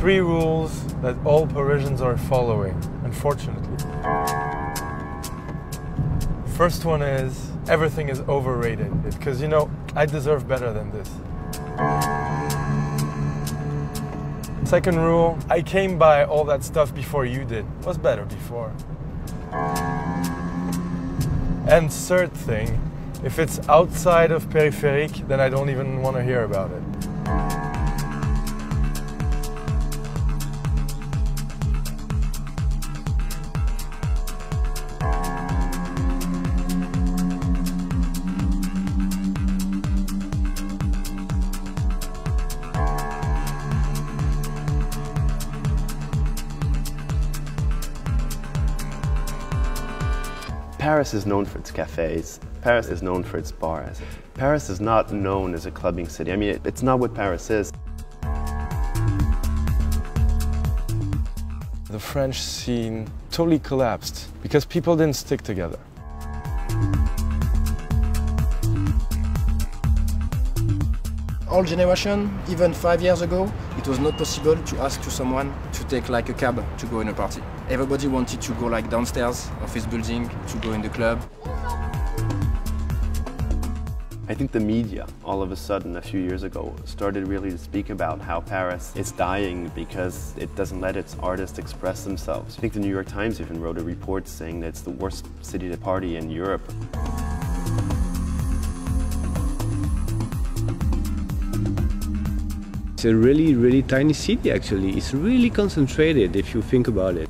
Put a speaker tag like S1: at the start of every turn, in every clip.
S1: three rules that all Parisians are following, unfortunately. First one is, everything is overrated. Because, you know, I deserve better than this. Second rule, I came by all that stuff before you did. It was better before. And third thing, if it's outside of Périphérique, then I don't even want to hear about it.
S2: Paris is known for its cafes. Paris is known for its bars. Paris is not known as a clubbing city. I mean, it's not what Paris is.
S1: The French scene totally collapsed because people didn't stick together.
S3: All generation, even 5 years ago, it was not possible to ask to someone to take like a cab to go in a party. Everybody wanted to go like downstairs of his building to go in the club.
S2: I think the media, all of a sudden, a few years ago, started really to speak about how Paris is dying because it doesn't let its artists express themselves. I think the New York Times even wrote a report saying that it's the worst city to party in Europe.
S4: It's a really tiny city actually. It's really concentrated if you think about it.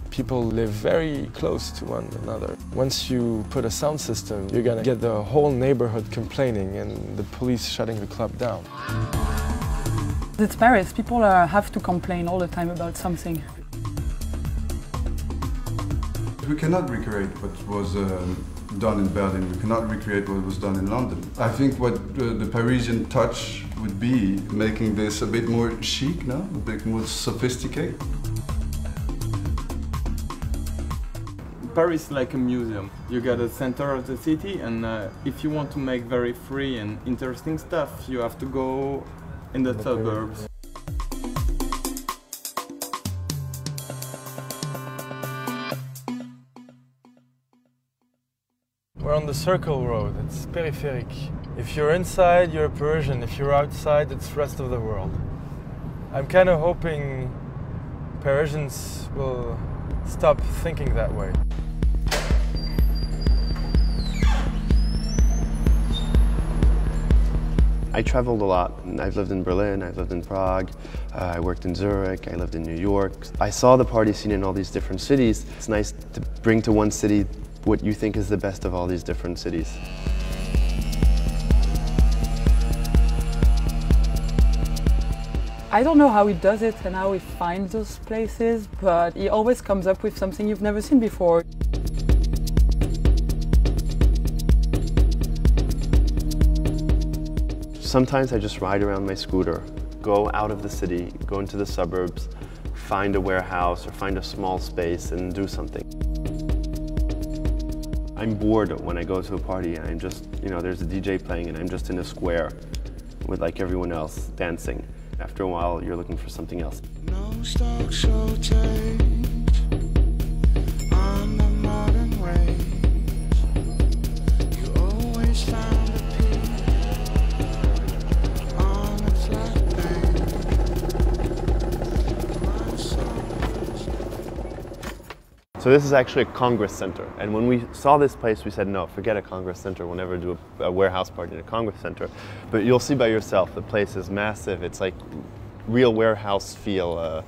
S1: People live very close to one another. Once you put a sound system, you're gonna get the whole neighborhood complaining and the police shutting the club down.
S5: It's Paris. People have to complain all the time about something.
S6: We cannot recreate what was done in Berlin. We cannot recreate what was done in London. I think what the Parisian touch would be making this a bit more chic now, a bit more sophisticated.
S7: Paris is like a museum. You got a center of the city, and if you want to make very free and interesting stuff, you have to go in the suburbs.
S1: We're on the Circle Road, it's Périphérique. If you're inside, you're a Parisian. If you're outside, it's the rest of the world. I'm kind of hoping Parisians will stop thinking that way.
S2: I traveled a lot. I've lived in Berlin, I've lived in Prague, I worked in Zurich, I lived in New York. I saw the party scene in all these different cities. It's nice to bring to one city what you think is the best of all these different cities.
S5: I don't know how he does it and how he finds those places, but he always comes up with something you've never seen before.
S2: Sometimes I just ride around my scooter, go out of the city, go into the suburbs, find a warehouse or find a small space and do something. I'm bored when I go to a party and I'm just, you know, there's a DJ playing and I'm just in a square with like everyone else dancing. After a while, you're looking for something else.
S8: No stock show change on the modern ways. You always found a peak on a flat bank. My soul.
S2: So this is actually a Congress Center, and when we saw this place we said no, forget a Congress Center, we'll never do a warehouse party in a Congress Center. But you'll see by yourself, the place is massive, it's like real warehouse feel,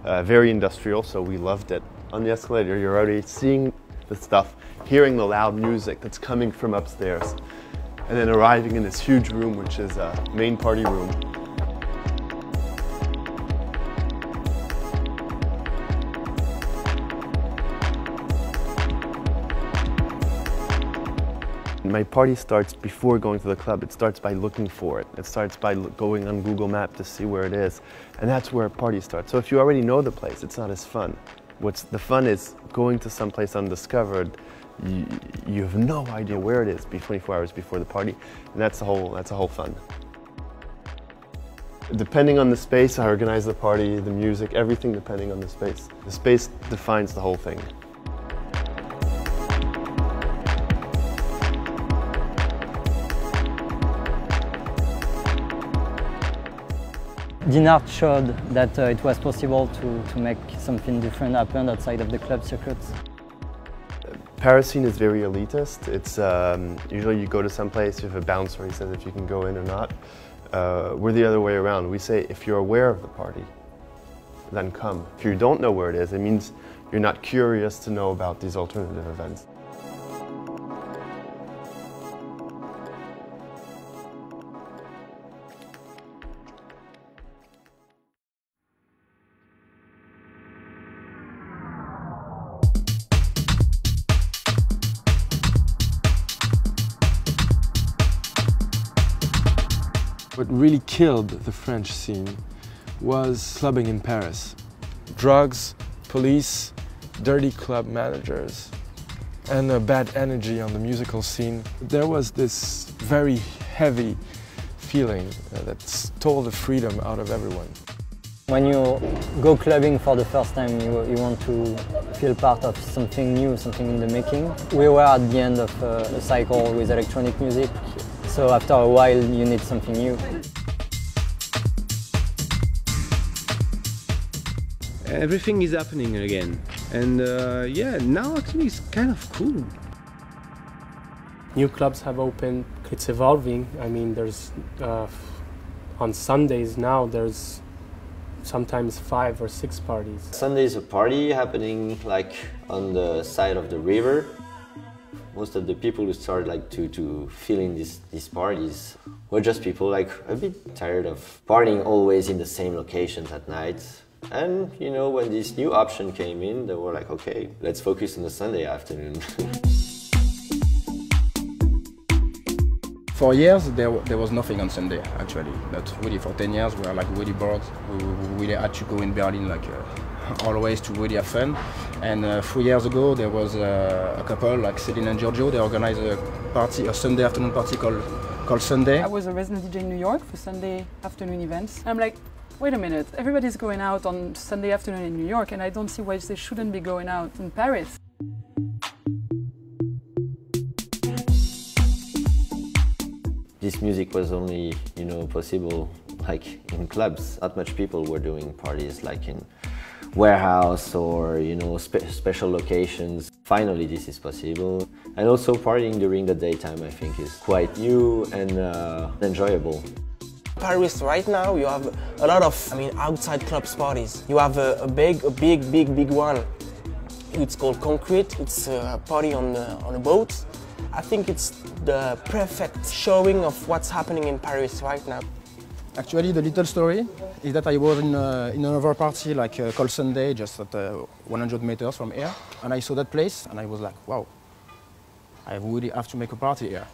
S2: very industrial, so we loved it. On the escalator you're already seeing the stuff, hearing the loud music that's coming from upstairs, and then arriving in this huge room which is a main party room. My party starts before going to the club. It starts by looking for it. It starts by going on Google Maps to see where it is. And that's where a party starts. So if you already know the place, it's not as fun. The fun is going to some place undiscovered. You have no idea where it is 24 hours before the party. And that's the whole fun. Depending on the space, I organize the party, the music, everything depending on the space. The space defines the whole thing.
S9: Dinart showed that it was possible to make something different happen outside of the club circuits.
S2: Paris scene is very elitist. It's usually you go to some place, you have a bouncer, he says if you can go in or not. We're the other way around. We say if you're aware of the party, then come. If you don't know where it is, it means you're not curious to know about these alternative events.
S1: What really killed the French scene was clubbing in Paris. Drugs, police, dirty club managers, and a bad energy on the musical scene. There was this very heavy feeling that stole the freedom out of everyone.
S9: When you go clubbing for the first time, you want to feel part of something new, something in the making. We were at the end of a cycle with electronic music. So after a while, you need something new.
S4: Everything is happening again. And yeah, now actually it's kind of cool.
S10: New clubs have opened, it's evolving. I mean, there's, on Sundays now, there's sometimes 5 or 6 parties.
S11: Sunday is a party happening like on the side of the river. Most of the people who started like to filling these parties were just people like a bit tired of partying always in the same locations at night. And you know, when this new option came in, they were like, okay, let's focus on the Sunday afternoon.
S3: For years, there was nothing on Sunday, actually. Not really. For 10 years, we were like really bored. We really had to go in Berlin like always to really have fun. And 3 years ago, there was a couple like Celine and Giorgio. They organized a party, a Sunday afternoon party called Sunday.
S5: I was a resident DJ in New York for Sunday afternoon events. I'm like, wait a minute, everybody's going out on Sunday afternoon in New York, and I don't see why they shouldn't be going out in Paris.
S11: This music was only, you know, possible like in clubs. Not much people were doing parties like in warehouse or, you know, special locations. Finally, this is possible. And also partying during the daytime, I think, is quite new and enjoyable.
S12: Paris right now, you have a lot of, outside clubs parties. You have a big one. It's called Concrete. It's a party on a boat. I think it's the perfect showing of what's happening in Paris right now.
S3: Actually, the little story is that I was in another party like called Sunday, just at 100 meters from here, and I saw that place, and I was like, wow, I really have to make a party here.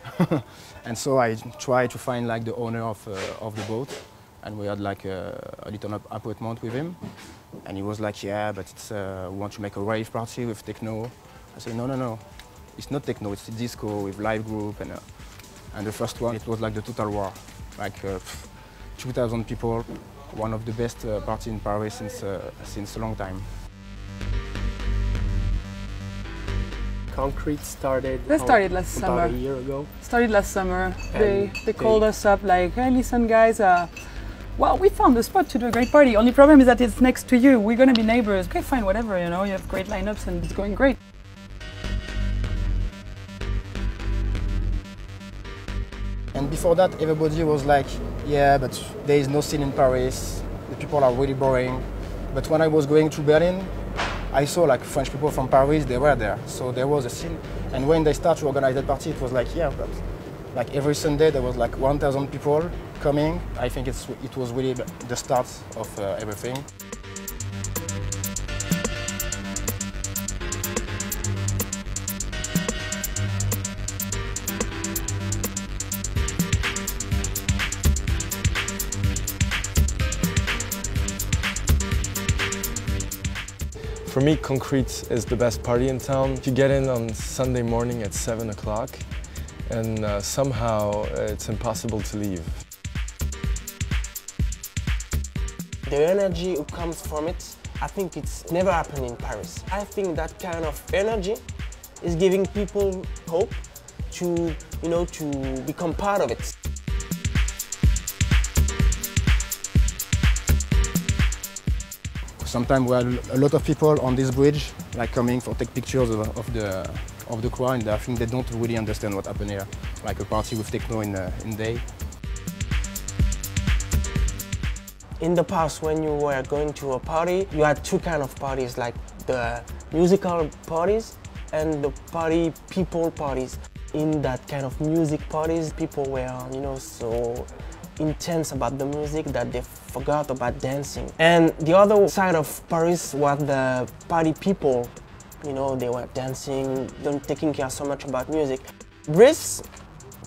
S3: And so I tried to find like the owner of the boat, and we had like a little appointment with him, and he was like, yeah, but it's we want to make a rave party with techno. I said, no. It's not techno, it's disco with live group, and the first one, it was like the Total War, like 2,000 people, one of the best parties in Paris since a long time.
S10: Concrete started.
S5: They started last summer.
S10: About a year ago.
S5: Started last summer. They called us up like, hey, listen, guys. Well, we found a spot to do a great party. Only problem is that it's next to you. We're gonna be neighbors. Okay, fine, whatever. You know, you have great lineups and it's going great.
S3: And before that, everybody was like, yeah, but there is no scene in Paris. The people are really boring. But when I was going to Berlin, I saw like French people from Paris, they were there. So there was a scene. And when they started to organize that party, it was like, yeah, but like every Sunday there was like 1,000 people coming. I think it was really the start of everything.
S1: For me, Concrete is the best party in town. You get in on Sunday morning at 7 o'clock and somehow it's impossible to leave.
S12: the energy who comes from it, I think it's never happened in Paris. I think that kind of energy is giving people hope to, to become part of it.
S3: Sometimes we have a lot of people on this bridge, like coming for take pictures of the crowd, and I think they don't really understand what happened here, like a party with techno in day.
S12: In the past, when you were going to a party, you had two kinds of parties, like the musical parties and the people parties. In that kind of music parties, people were, so intense about the music that they forgot about dancing. And the other side of Paris was the party people. They were dancing, not taking care so much about music. Brisk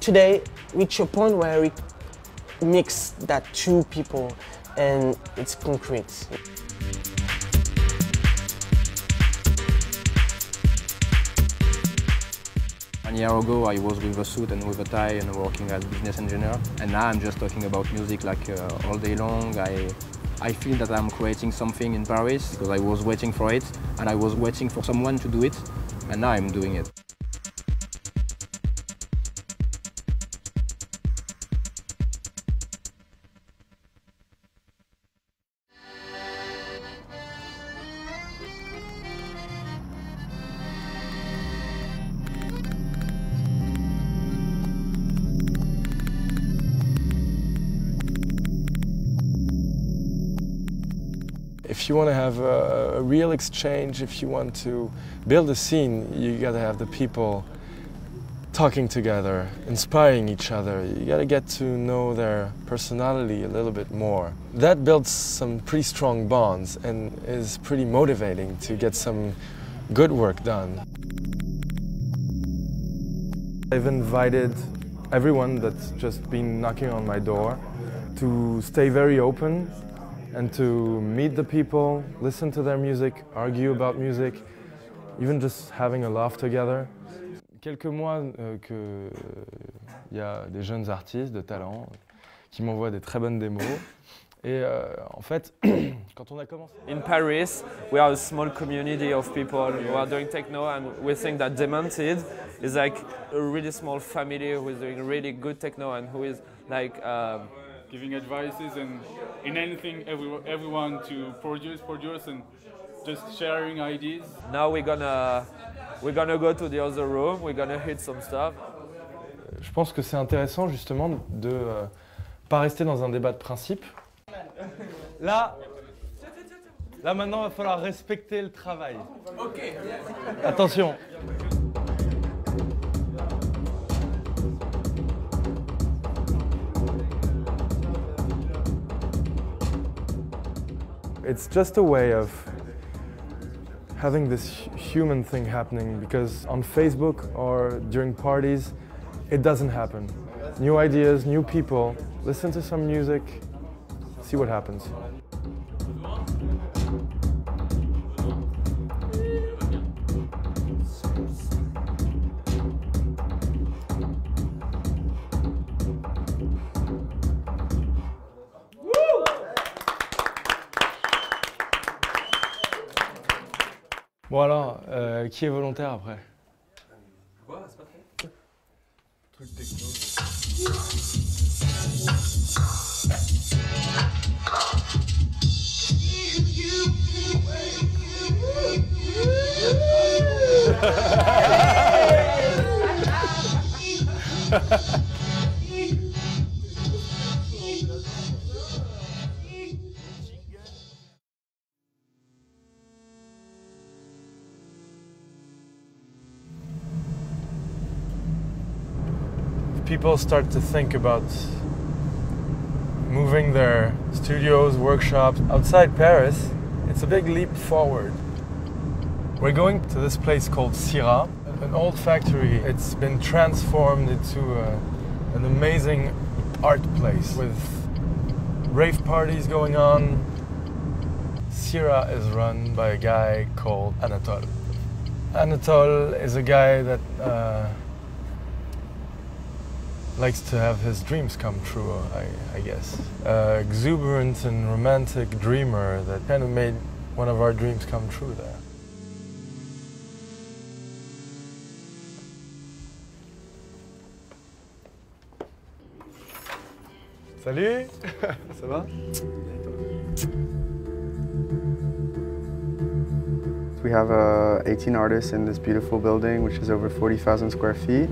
S12: today reached a point where we mix that two people, and it's concrete.
S3: 1 year ago I was with a suit and with a tie and working as a business engineer, and now I'm just talking about music like all day long. I feel that I'm creating something in Paris because I was waiting for it, and I was waiting for someone to do it, and now I'm doing it.
S1: If you want to have a real exchange, if you want to build a scene, you got to have the people talking together, inspiring each other. You got to get to know their personality a little bit more. That builds some pretty strong bonds and is pretty motivating to get some good work done. I've invited everyone that's just been knocking on my door to stay very open and to meet the people, listen to their music, argue about music, even just having a laugh together. Quelques mois qu'il y a des jeunes artistes de talent qui m'envoient des très bonnes démos. Et en fait, quand on a commencé...
S13: In Paris, we are a small community of people who are doing techno, and we think that Demented is like a really small family who is doing really good techno and who is like...
S14: giving advices and in anything, everyone to produce and just sharing ideas.
S13: Now we're gonna go to the other room, we're gonna hit some stuff.
S1: Je pense que c'est intéressant justement de pas rester dans un débat de principe. Là maintenant, il va falloir respecter le travail. Ok. Attention. It's just a way of having this human thing happening, because on Facebook or during parties, it doesn't happen. New ideas, new people, listen to some music, see what happens. Bon alors, qui est volontaire après? Quoi? C'est pas fait? Truc techno. People start to think about moving their studios, workshops outside Paris, it's a big leap forward. We're going to this place called Sira, an old factory. It's been transformed into an amazing art place with rave parties going on. Sira is run by a guy called Anatole. Anatole is a guy that likes to have his dreams come true, I guess. Exuberant and romantic dreamer that kind of made one of our dreams come true there. Salut. Ça va?
S15: We have 18 artists in this beautiful building, which is over 40,000 square feet.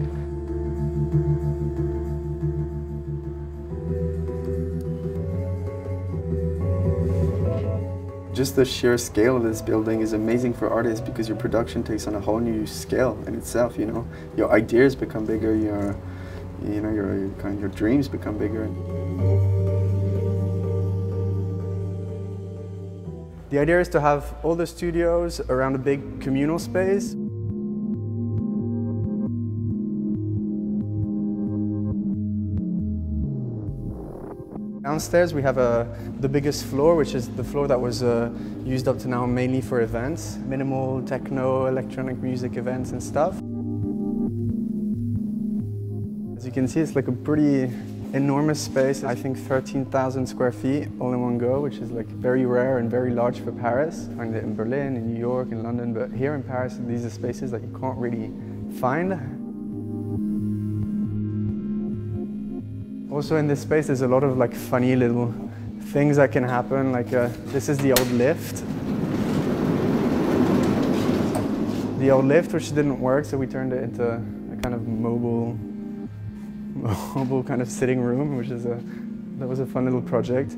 S15: Just the sheer scale of this building is amazing for artists because your production takes on a whole new scale in itself, you know. Your ideas become bigger, your dreams become bigger. The idea is to have all the studios around a big communal space. Downstairs we have the biggest floor, which is the floor that was used up to now mainly for events, minimal techno, electronic music events and stuff. As you can see, it's like a pretty enormous space. I think 13,000 square feet all in one go, which is like very rare and very large for Paris. I find it in Berlin, in New York, in London, but here in Paris, these are spaces that you can't really find. Also in this space, there's a lot of like funny little things that can happen. Like this is the old lift. The old lift, which didn't work, so we turned it into a kind of mobile kind of sitting room, which is that was a fun little project.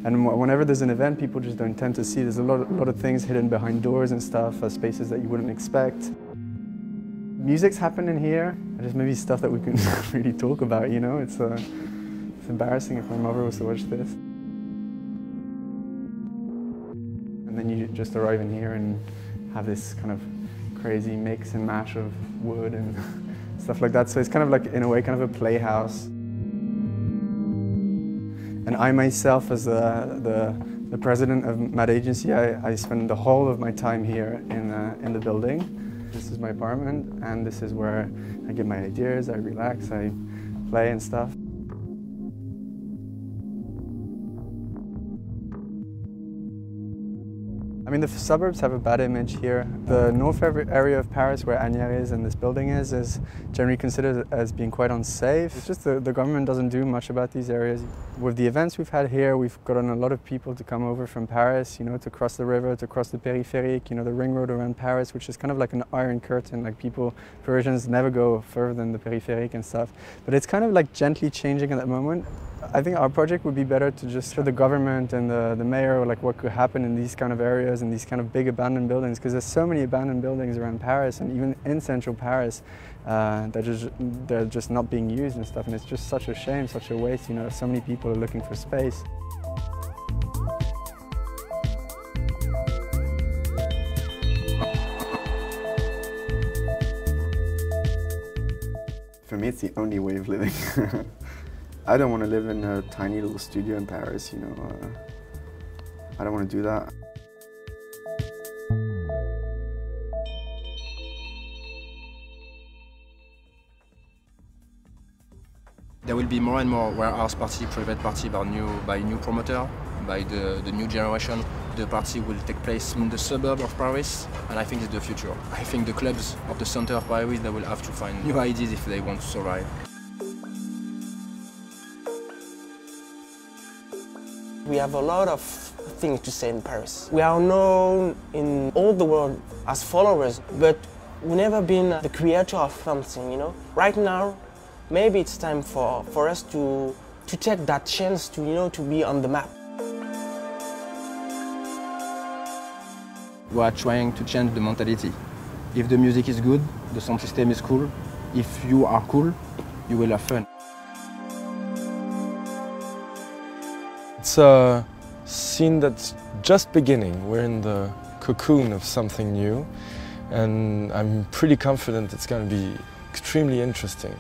S15: And whenever there's an event, people just don't tend to see. There's a lot of things hidden behind doors and stuff, spaces that you wouldn't expect. Music's happening here. There's maybe stuff that we can really talk about, you know. It's embarrassing if my mother was to watch this. And then you just arrive in here and have this kind of crazy mix and mash of wood and stuff like that. So it's kind of like, in a way, kind of a playhouse. And I myself, as the president of Mad Agency, I spend the whole of my time here in the building. This is my apartment, and this is where I get my ideas, I relax, I play and stuff. I mean, the suburbs have a bad image here. The north area of Paris, where Agnières is and this building is generally considered as being quite unsafe. It's just the government doesn't do much about these areas. With the events we've had here, we've gotten a lot of people to come over from Paris, you know, to cross the river, to cross the périphérique, you know, the ring road around Paris, which is kind of like an iron curtain. Like Parisians never go further than the périphérique and stuff. But it's kind of like gently changing at the moment. I think our project would be better to just show the government and the mayor like what could happen in these kind of areas and these kind of big abandoned buildings, because there's so many abandoned buildings around Paris and even in central Paris they're just not being used and stuff, and it's just such a shame, such a waste, you know. So many people are looking for space. For me, it's the only way of living. I don't want to live in a tiny little studio in Paris, you know. I don't want to do that.
S3: There will be more and more warehouse party, private party by new promoter, by the new generation. The party will take place in the suburb of Paris, and I think it's the future. I think the clubs of the center of Paris, they will have to find new ideas if they want to survive.
S12: We have a lot of things to say in Paris. We are known in all the world as followers, but we've never been the creator of something, you know. Right now, maybe it's time for us to take that chance to, you know, to be on the map.
S3: We are trying to change the mentality. If the music is good, the sound system is cool. If you are cool, you will have fun.
S1: It's a scene that's just beginning. We're in the cocoon of something new, and I'm pretty confident it's going to be extremely interesting.